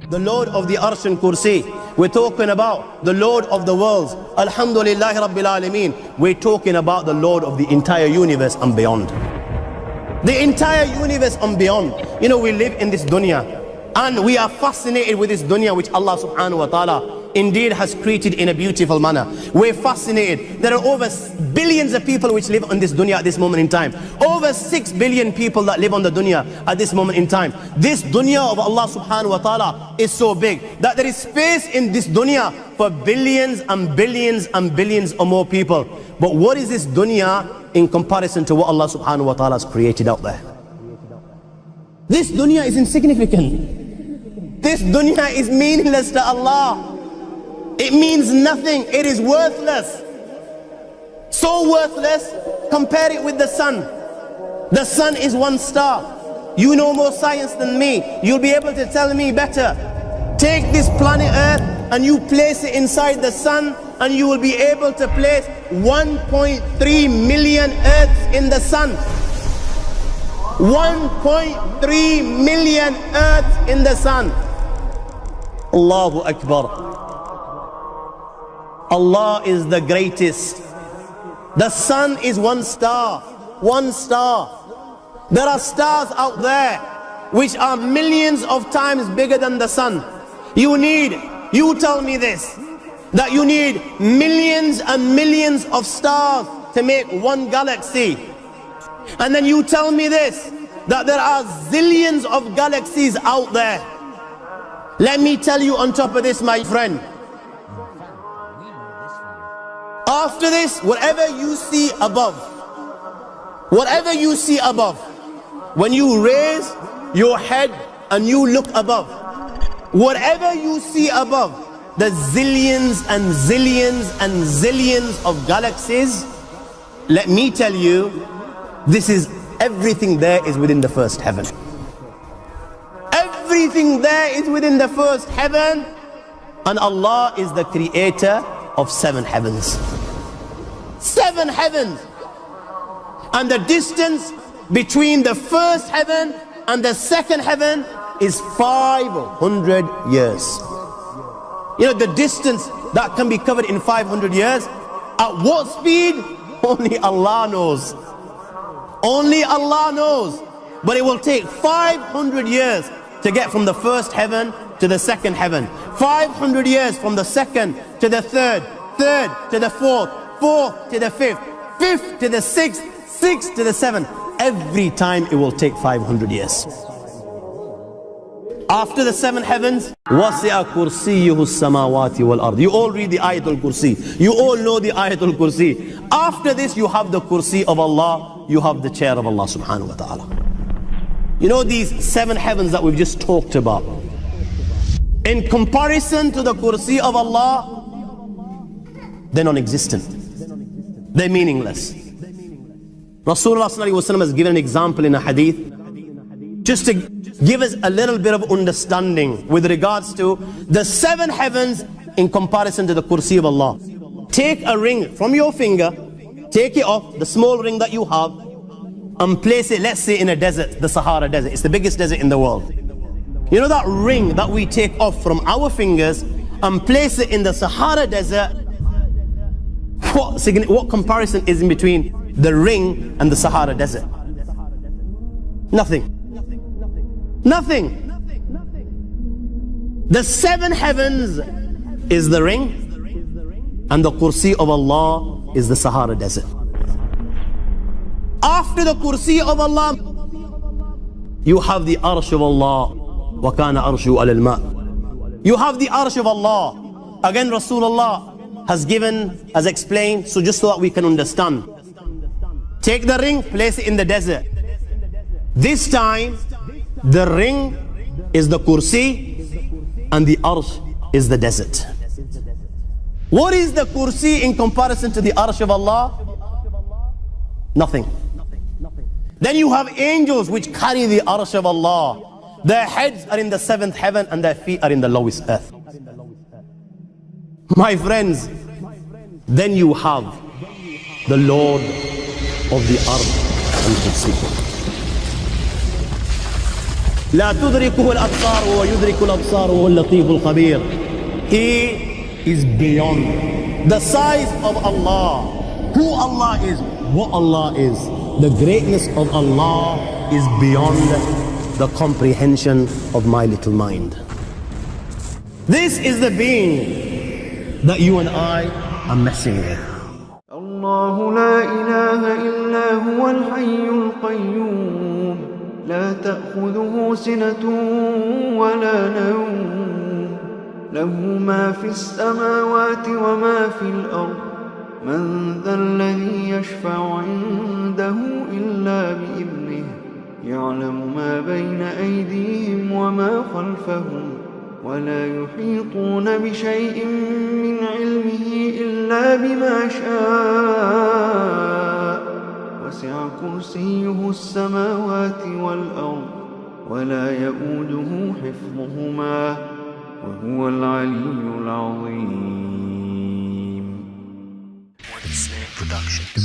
the Lord of the Arsh and Kursi. We're talking about the Lord of the worlds. Alhamdulillah Rabbil Alameen. We're talking about the Lord of the entire universe and beyond. The entire universe and beyond. You know, we live in this dunya and we are fascinated with this dunya which Allah subhanahu wa ta'ala indeed has created in a beautiful manner. We're fascinated. There are over billions of people which live on this dunya at this moment in time. Over 6 billion people that live on the dunya at this moment in time. This dunya of Allah subhanahu wa ta'ala is so big that there is space in this dunya for billions and billions and billions or more people. But what is this dunya in comparison to what Allah subhanahu wa ta'ala has created out there? This dunya is insignificant. This dunya is meaningless to Allah. It means nothing. It is worthless. So worthless, compare it with the sun. The sun is one star. You know more science than me. You'll be able to tell me better. Take this planet Earth and you place it inside the sun and you will be able to place 1.3 million Earths in the sun. 1.3 million Earths in the sun. Allahu Akbar. Allah is the greatest. The sun is one star. One star. There are stars out there which are millions of times bigger than the sun. You tell me this, that you need millions and millions of stars to make one galaxy. And then you tell me this, that there are zillions of galaxies out there. Let me tell you on top of this, my friend, after this, whatever you see above, when you raise your head and you look above, whatever you see above, the zillions and zillions and zillions of galaxies, let me tell you, this is everything there is within the first heaven. Everything there is within the first heaven, and Allah is the creator of 7 heavens. 7 heavens. And the distance between the first heaven and the second heaven is 500 years. You know, the distance that can be covered in 500 years, at what speed? Only Allah knows. Only Allah knows. But it will take 500 years to get from the first heaven to the second heaven. 500 years from the second to the third, third to the fourth, fourth to the fifth, fifth to the sixth, sixth to the seventh. Every time it will take 500 years. After the 7 heavens, وَسِعَ كُرْسِيُّهُ السَّمَاوَاتِ وَالْأَرْضِ. You all read the Ayatul Kursi. You all know the Ayatul Kursi. After this, you have the Kursi of Allah. You have the chair of Allah subhanahu wa ta'ala. You know these 7 heavens that we've just talked about, in comparison to the Kursi of Allah, they're non-existent. They're meaningless. Rasulullah sallallahu alaihi wasallam has given an example in a hadith just to give us a little bit of understanding with regards to the 7 heavens in comparison to the Kursi of Allah. Take a ring from your finger, take it off, the small ring that you have, and place it, let's say, in a desert, the Sahara Desert. It's the biggest desert in the world. You know that ring that we take off from our fingers and place it in the Sahara Desert? What comparison is in between the ring and the Sahara Desert? Nothing. Nothing. The 7 heavens is the ring, and the Kursi of Allah is the Sahara Desert. After the Kursi of Allah, you have the Arsh of Allah. وَكَانَ أَرْشُهُ عَلَى الْمَاءِ. You have the Arsh of Allah. Again, Rasulullah has explained, so just so that we can understand. Take the ring, place it in the desert. This time, the ring is the Kursi and the Arsh is the desert. What is the Kursi in comparison to the Arsh of Allah? Nothing. Then you have angels which carry the Arsh of Allah. Their heads are in the 7th heaven and their feet are in the lowest earth. My friends, then you have the Lord of the Ard and Kursi. لا تدركه الأبصار وهو يدرك الأبصار وهو اللطيف الخبير. He is beyond the size of Allah, who Allah is, what Allah is. The greatness of Allah is beyond the comprehension of my little mind. This is the being that you and I are messing with. الله لا إله إلا هو الحي القيوم لا تأخذه سنة ولا نوم له ما في السماوات وما في الأرض من ذا الذي يشفع عنده إلا بإذنه يعلم ما بين أيديهم وما خلفهم ولا يحيطون بشيء من علمه إلا بما شاء وسع كرسيه السماوات والأرض ولا يؤوده حفظهما وهو العلي العظيم. Productions.